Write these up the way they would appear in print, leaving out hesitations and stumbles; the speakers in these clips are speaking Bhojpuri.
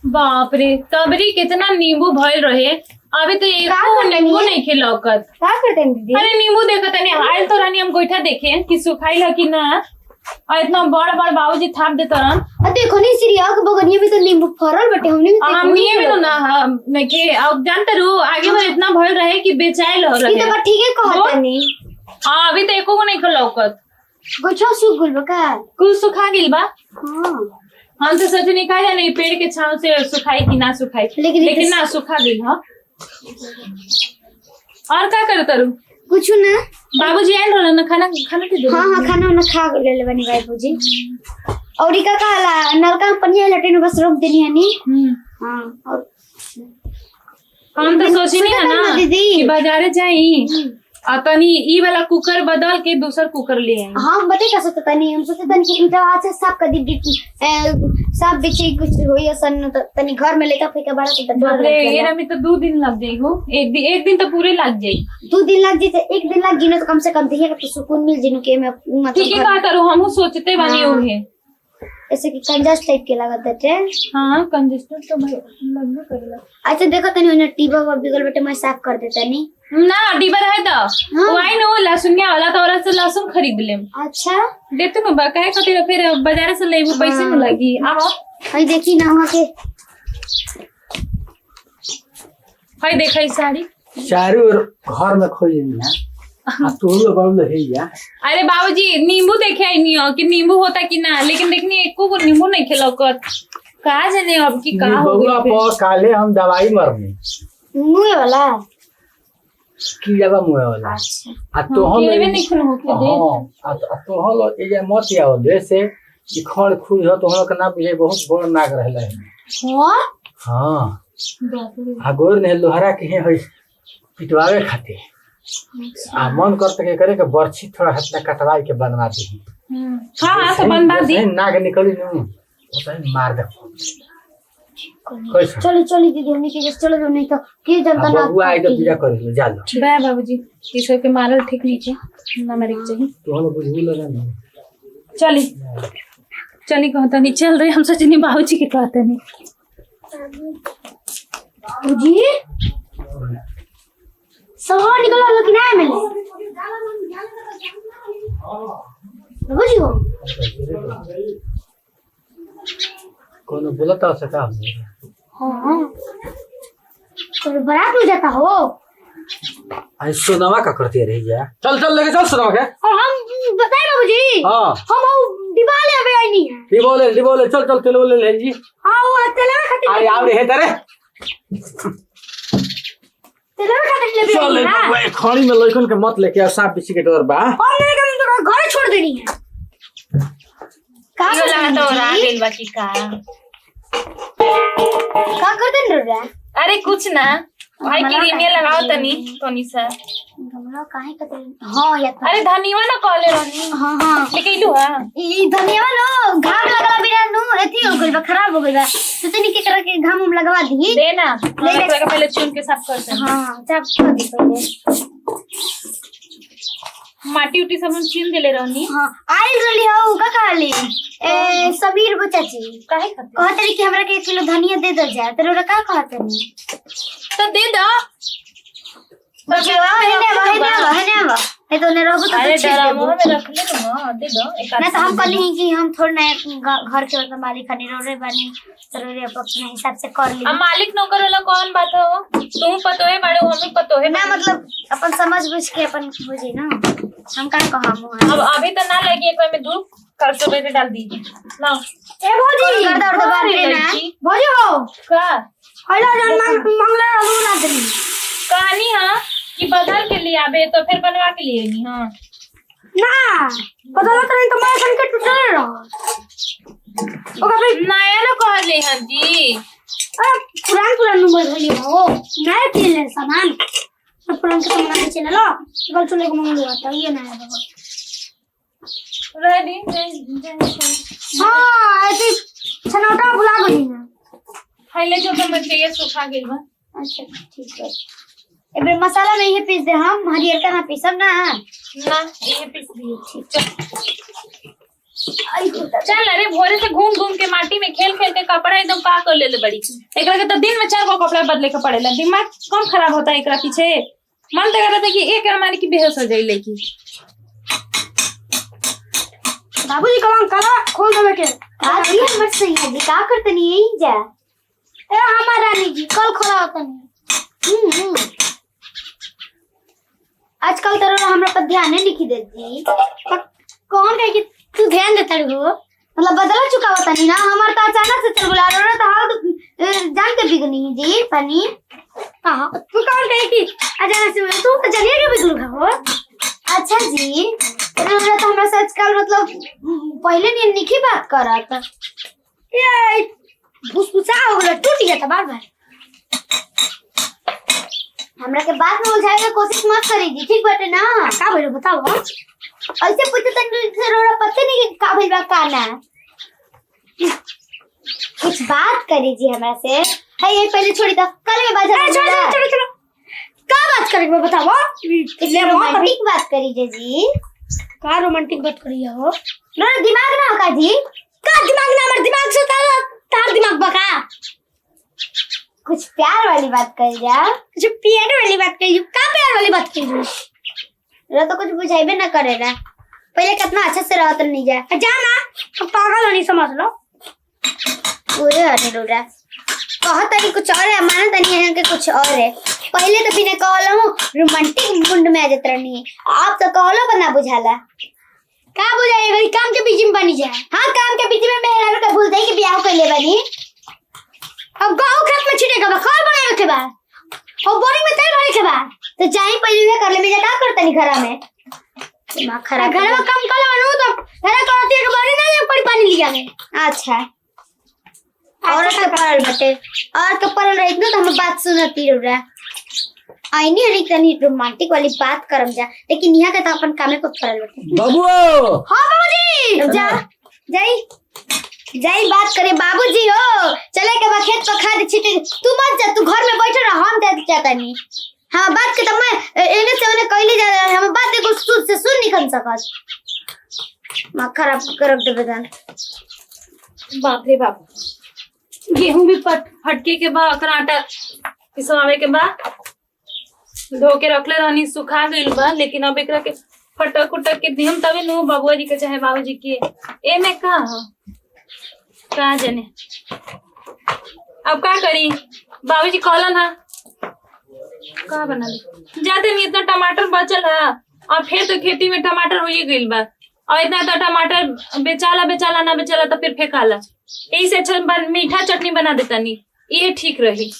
बाप रे तबरी कितना नींबू भइल रहे। अभी तो एको नींबू नहीं खिलौकत। का करते हैं दीदी? अरे नींबू देखत नहीं आयल तो रानी हम गोइठा देखे कि सुखाइल है कि ना। और इतना बड़ बड़ बाबूजी थाप देत रहन। देखो नहीं सीरिया के बगनिया भी तो नींबू फरल बटे हमने भी देखो। हम ये भी तो ना मैं के अब जानते रहो आगे में इतना भइल रहे कि बेचाइल हो रहे। ये तो ठीक है कहत नहीं। हां अभी तो एको को नहीं खिलौकत। गोछो सूख गुल बका कुछ सुखा गिल बा। हां हम तो सोचे नहीं कहा नहीं पेड़ के छांव से सुखाई कि ना सुखाई लेकिन ना सुखा गिल। हां और क्या करत रू? कुछ ना बाबूजी आयल रहल ना खाना खाना के दे। हां खाना ना खा ले ले बनी बाबूजी। और का कहला नलका पनिया लटेन बस रोक देनी हनी। हां और हम तो सोची नहीं है ना कि बाजारे जाई आ तनी ई वाला कुकर बदल के दूसर कुकर ले आई। हां बते का सोचता नहीं हम सोचते तनी कि इनका हाथ से साफ कर दी साफ बेचे कुछ होई असन तनी घर में लेकर फेंका बड़ा तो डर अरे एरा में तो 2 दिन लग जाई हो। एक दिन तो पूरे लग जाई। 2 दिन लग जाए 1 दिन लग जिनो तो कम से कम देखिए कि सुकून मिल जिनो के मैं मतलब ठीक है का करूं हमहु सोचते बानी ओहे ऐसे कि कंजस्ट टाइप के लागत है। हां कंजस्टर तो भाई लगबे करेला। अच्छा देखो तनी ओने टीबा व बिगल बेटे मैं साफ कर देता नहीं ना डिबर है तो वो आई नो लहसुनिया वाला तो औरत से लहसुन खरीद लेम। अच्छा देते ना बकाए खातिर फिर बाजार से लेबो पैसे में लगी। आओ हई देखी ना वहां के हई देखई साड़ी चारों घर में खोई ना आ तो लो बाबू है या। अरे बाबूजी नींबू देखे आई नहीं हो कि नींबू होता कि ना लेकिन देखनी एको को नींबू नहीं खिलौकत कहा जाने अब की का हो बबुआ पर काले हम दवाई मरनी मुंह वाला की जगह मुंह वाला। अच्छा आ तो हम केवे नहीं खन होके दे। हां आ तो हम लोग ये मत आओ जैसे कि खड़ खुद हो तो हम लोग का ना बुझे बहुत बड़ नाग रहला है। हां हां आ गोर ने लोहरा के है पिटवावे खाते आ मन करते के करे के बर्छी थोड़ा हाथ में कटवाई के बनवा दी। हां तो बनवा दी नाग निकली नु ओतै मार दे। चलो चलो दीदी हमने के चलो नहीं तो के जनता ना बबुआ आई तो पूजा कर लो जा लो। बे बाबूजी ई सब के मारल ठीक नहीं छे ना मारे के चाहिए। तो हम बुझू लगा ना चली चली कहता नहीं चल रहे हम सोचनी बाबूजी के कहते नहीं। जी सवा निकलो लेकिन आए मैंने बुझियो कोनो बोलता है सका हां तो बारात में जाता हो आई सोनामा का करती रही जा। चल चल लेके चल सोनामा के। और हम बताए बाबूजी हां हम दिवाले अबे आई नहीं है दिवाले चल चल तेल बोले ले जी। हां वो तेल में खाते अरे आव रे है तेरे तेल में खाते ले चल ले खाली में लइकन के मत लेके आ सांप बिछी के डर बा। और नहीं लेकिन तो घर छोड़ देनी है का लगा तो रा गेल बाकी का कर देन रे। अरे कुछ ना भाई की रीमे लगाओ तनी तोनी सा गमला काहे कते। हां या अरे धनिया ना कहले रहनी। हां लेकिन इलू हां ई धनिया नो घाम लगला बिना नु एथी हो गइल बा खराब हो गइल बा तो तनी के करा के घाम लगवा दी दे ना ले के पहले चुन के साफ कर दे। हां साफ कर दी पहले माटी उटी सब हम छीन देले रहनी। हां आई रली हो का खाली ए सबीर बचाची काहे खाते कहतरी कि हमरा के 1 किलो धनिया दे दो जा तेरे का कहतनी तो दे दो बचवा है ना ए तो ने रहबो तो अरे डरामो में रख ले ना दे दो एक ना तो हम कहली ही कि हम थोड़ा ना घर के मतलब मालिक हनी रोरे बानी जरूरी अपने हिसाब से कर ली। अब मालिक नौकर वाला कौन बात हो तुम पतो है बड़े हमें पतो है ना मतलब अपन समझ बुझ के अपन बुझे ना हम का कहम अब अभी तो ना लगी एक में धूप कर तो बेटे डाल दीजिए लाओ ए भौजी कर दो बात ना भौजी हो का हेलो जान मंगला रहू ना दे कहानी हां कि बदल के लिए आबे तो फिर बनवा के लिए नहीं। हां ना बदल करे तो मैं संकट टूटे रहो ओका फिर नया ना कह ले हां जी। अरे पुरान नंबर होली हो नया चले सामान अब पुरान के सामान के चले लो कल चले को मंगवा आता ये नया बाबा रेडी हां ऐसे छनौटा भुला गई ना पहले जो तो मैं चाहिए सूखा गेल बा। अच्छा ठीक है एबे मसाला नहीं है पीस दे हम हरियर का ना पीसम ना ना ये पीस दिए ठीक है चल अरे भोरे से घूम घूम के माटी में खेल खेल के कपड़ा एकदम पा कर ले बड़ी। एकरा के तो दिन में 4 गो कपड़ा बदले के पड़ेला। दिमाग कम खराब होता है एकरा पीछे। मन तो करता है कि एक मारी की बेहोश हो जाई लेकी। बाबूजी कलम काला खोल देवे के आज ये हमर सही है जी का करते नहीं यही जा ए हमार रानी जी कल खोला होता नहीं। आजकल तो हमरा पर ध्यान नहीं लिखी देती। कौन कहे कि तू ध्यान देता हो? मतलब बदला चुका होता नहीं ना। हमार तो अचानक से चल बुला रहा तो हाल जान के बिगनी जी पानी। हां तू कौन कहे कि अचानक से तू तो जलिए के बिगलू हो। अच्छा जी रोरा तो हमरा सच कल मतलब पहले नहीं निकी बात करा था। ये भुसभुसा हो गया टूट गया था बार-बार। हमरा के बात में उलझाए के कोशिश मत करेगी ठीक बाटे ना। का भइल बताओ। ऐसे पूछे तो रोरा पता नहीं कि का भइल बा का ना। कुछ बात करी जी हमरा से। है ये पहले छोड़ी तो कल में बाजार चलो का बात करेंगे बताओ। इसलिए रोमांटिक बात करी जी। का रोमांटिक बात करी हो? रोरा दिमाग ना होगा जी। का दिमाग ना हमर दिमाग से तार दिमाग बका। कुछ प्यार वाली बात कर जा। जो प्यार वाली बात कही का प्यार वाली बात कही रोरा तो कुछ बुझाइबे ना करेला। पहले कितना अच्छे से रहत नहीं जा। जाना तो पागल नहीं समझ लो। पूरे हटे रोरा कहत तनी कुछ और है माना तनी है कि कुछ और है। पहले तो बिना कहलो रोमांटिक मुंड में आ जात रहनी। आप तो कहलो बना बुझाला। का बुझाए गई काम के बीच में बनी जाए। हाँ काम के बीच में मेहरारू का भूल जाई कि ब्याह कर ले बनी। अब गांव खेत में छिड़ेगा बखार बनाए के बाद और बोरिंग में तेल भरे के बाद तो चाहे पहले भी कर ले में का करता नहीं घरा में। दिमाग खराब घर में कम कर बनू तो घर करती है कि बोरिंग ना पड़ी पानी लिया में। अच्छा औरत के परल बटे और के परल रही तो हम बात सुनती रोरा। आईनी हरी तनी रोमांटिक वाली बात करम जा लेकिन यहाँ के तो अपन कामे को परल बटे। बाबू हाँ बाबूजी जा जाई बात करे बाबूजी हो। चले के बाद खेत पर खाद छिटे तू मत जा। तू घर में बैठे रह हम दे जाता नहीं। हाँ बात के तो मैं एने से ओने कहले जा हम बात को सुन से सुन निकल सकत। मां खराब कर दे बदन। बाप रे बाप। गेहूं भी फटके के बा ओकरा आटा पिसवावे के बा धो के रखले रहनी सुखा गइल बा। लेकिन अब एकरा के फटक उटक के दिहम तबे नु बबुआ जी के चाहे बाबूजी के ए में का हो का जाने। अब का करी बाबूजी कहलन हा का बना ले जाते नहीं। इतना टमाटर बचल है और फिर तो खेती में टमाटर हो ही गइल बा और इतना तो टमाटर बेचाला ना बेचाला तो फिर फेंकाला। यही से अच्छा मीठा चटनी बना देता नहीं ये ठीक रही।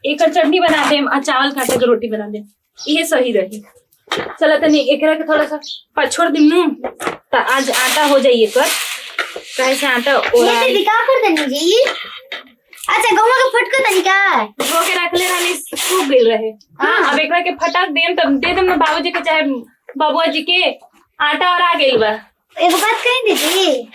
एक चटनी बना दे और चावल काटे के रोटी बना दे ये सही रही। चला तनी एकरा के थोड़ा सा पछोड़ दी नू तो आज आटा हो जाइए कर कहे से आटा ये दिखा कर देनी जी। अच्छा गहुआ का फटका तनी का धो के रखले रहनी सूख गइल रहे। हाँ अब एकरा के फटक देम तब दे देम ना बाबूजी के चाहे बबुआ जी के आटा और आ गइल बा। एगो बात कही दीदी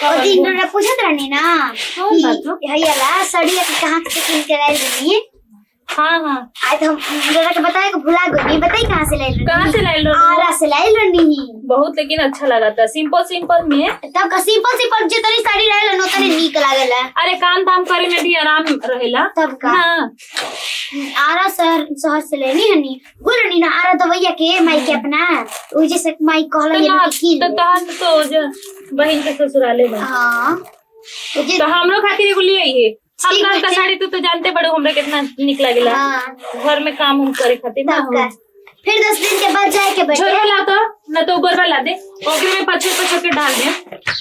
और दिन रोरा पूछत रहनी ना हइयाला साड़ी कहाँ से किन के लाई रही। हाँ हाँ आज हम रोरा के बताए को भुला गई। बताई कहाँ से लाई रही। कहाँ से लाई लो आरा से लाई रही बहुत लेकिन अच्छा लगा था सिंपल में। तब का सिंपल जितनी साड़ी रहेला नो तनी नीक लागेला। अरे काम धाम करे में भी आराम रहेला तब का हाँ। आरा शहर से लेनी हनी बोलनी ना आरा दवैया के माई के अपना ओ जैसे माई कहला तो बहन के ससुराले में। हां तो हमरो खातिर एगो ले आइए। हम का साड़ी तो जानते बड़े हमरा कितना निक लागेला घर में काम हम करे खातिर ना हो। फिर 10 दिन के बाद जाए के बैठे छोरवा ला तो ना तो गोरवा ला दे ओकरे में पछो के डाल दे।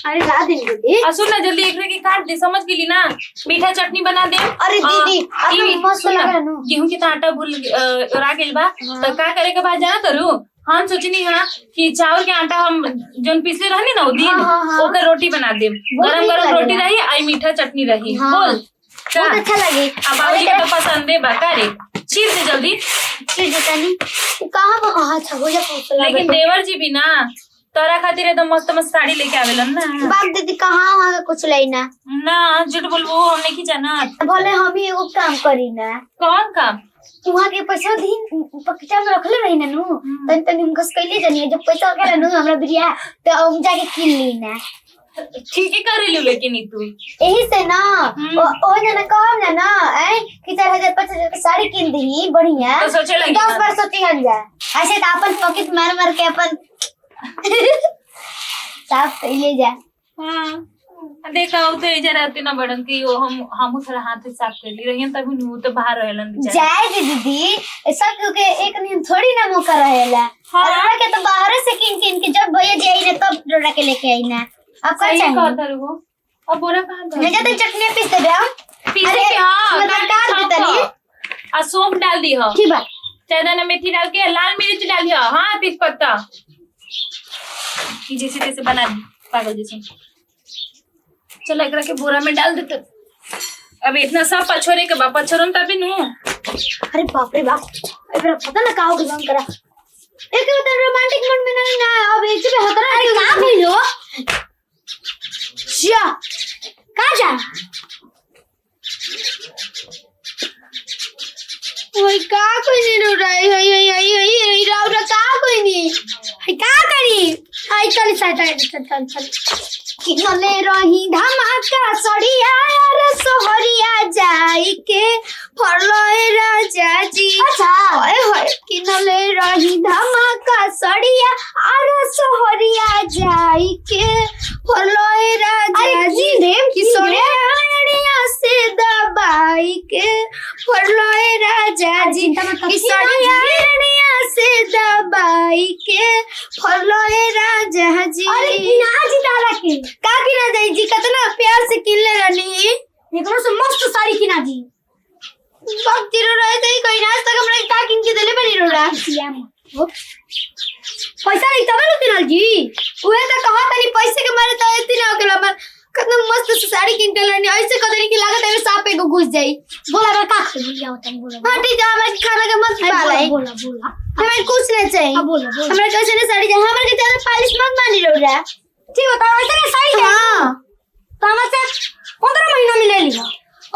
अरे ला दे दीदी सुन ना जल्दी एकरे के काट दे समझ गेली ना मीठा चटनी बना दे। अरे दीदी अब मस्त लगा ना गेहूं के आटा भूल रा गेल बा तो का करे के बाद जाना करू हम सोचनी हाँ कि चावल के आटा हम जोन पिछले रहनी ना दिन ओकर रोटी बना दे गरम रोटी रही आई मीठा चटनी रही। बोल बहुत अच्छा लगे। अब बाबूजी के तो पसंद है बा रे चीर दे जल्दी चीर देता नहीं कहाँ अच्छा हो जा। लेकिन देवर जी भी ना तोरा खातिर एकदम मस्त मस्त साड़ी लेके आवेलन ना। बाप दीदी कहाँ वहाँ का कुछ लेना ना झूठ बोलबो, हम नहीं जाना। बोले हम ही एगो काम करी ना। कौन काम? वहाँ के पैसा दिन पकड़ा में रखले रही ना नु तनी तनी हम कस कैले जानिए जब पैसा के नु हमरा बिरिया तो हम जाके किन ली ना। ठीक ही करेलू लेकिन ई तू यही से ना ओ जना कहम ना ए कि 4000 5000 के साड़ी किन दी बढ़िया तो सोचे लगी 10 बार सोची हम जा ऐसे तो अपन पॉकेट मार मार के अपन साफ कैले जा। हां देखा हो तो इधर रहते ना बड़न की वो हम थोड़ा हाथ से साफ कर ली रही तभी नु तो बाहर रहलन जाए दीदी सब क्योंकि एक दिन थोड़ी ना मौका रहेला। और के तो बाहर से किन के जब भैया जाई ना तब डोरा के लेके आई ना। अब का चाहिए कहता वो अब बोरा कहां गया? नहीं तो चटनी पीस दे हम पीसे के हां मतलब काट दे तनी आ सौंफ डाल दी हो ठीक बात चाहे ना मेथी डाल के लाल मिर्च डाल दिया। हां तेज पत्ता जैसे तैसे बना दी पागल जैसे। चलो एकरा के बोरा में डाल देते। अब इतना सब पछोरे के बाप पछोरन तभी नु। अरे बाप रे बाप एकरा पता ना का हो गया करा एक तो रोमांटिक मूड में नहीं ना अब एक पे होता ना का भइलो शिया का जा ओए का कोई नहीं रो रही है राव रा का कोई नहीं है का करी आई चल चल किनले रही धमाका सड़िया यार सोहरिया जाई के फरलोए राजा जी। अच्छा होय होय किनले रही धमाका सड़िया यार सोहरिया जाई के फरलोए राजा जी की सोहरिया से दबाई के फरलोए राजा जी की सोहरिया से दबाई के फरलोए राजा जी। अरे किना जी तारा के का किना जाई जी कितना प्यार से किनले रहनी एकरो से मस्त साड़ी किना जी वक्त रो रहे थे कोई आज तक हमरा का किन के देले बनी रो रहा पैसा नहीं तब ना किनल जी उहे त कहा तनी पैसे के मारे त इतना हो गेला मर कितना मस्त साड़ी किन के रहनी ऐसे कदरी की लागत है सांप एगो घुस जाई बोला मैं का खरीद लिया तनी बोला हां ठीक है हमरा खाना के मत पाला बोला हमें कुछ नहीं चाहिए बोला हमरा कैसे ने साड़ी जा हमरा के ज्यादा पालिश मत मानी रो रहा ठीक होता है ऐसे साड़ी जा तो हमसे 15 महीना में ले लिया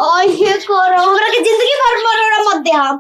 और ये करो हमरा के जिंदगी भर मरोड़ा मत दे हम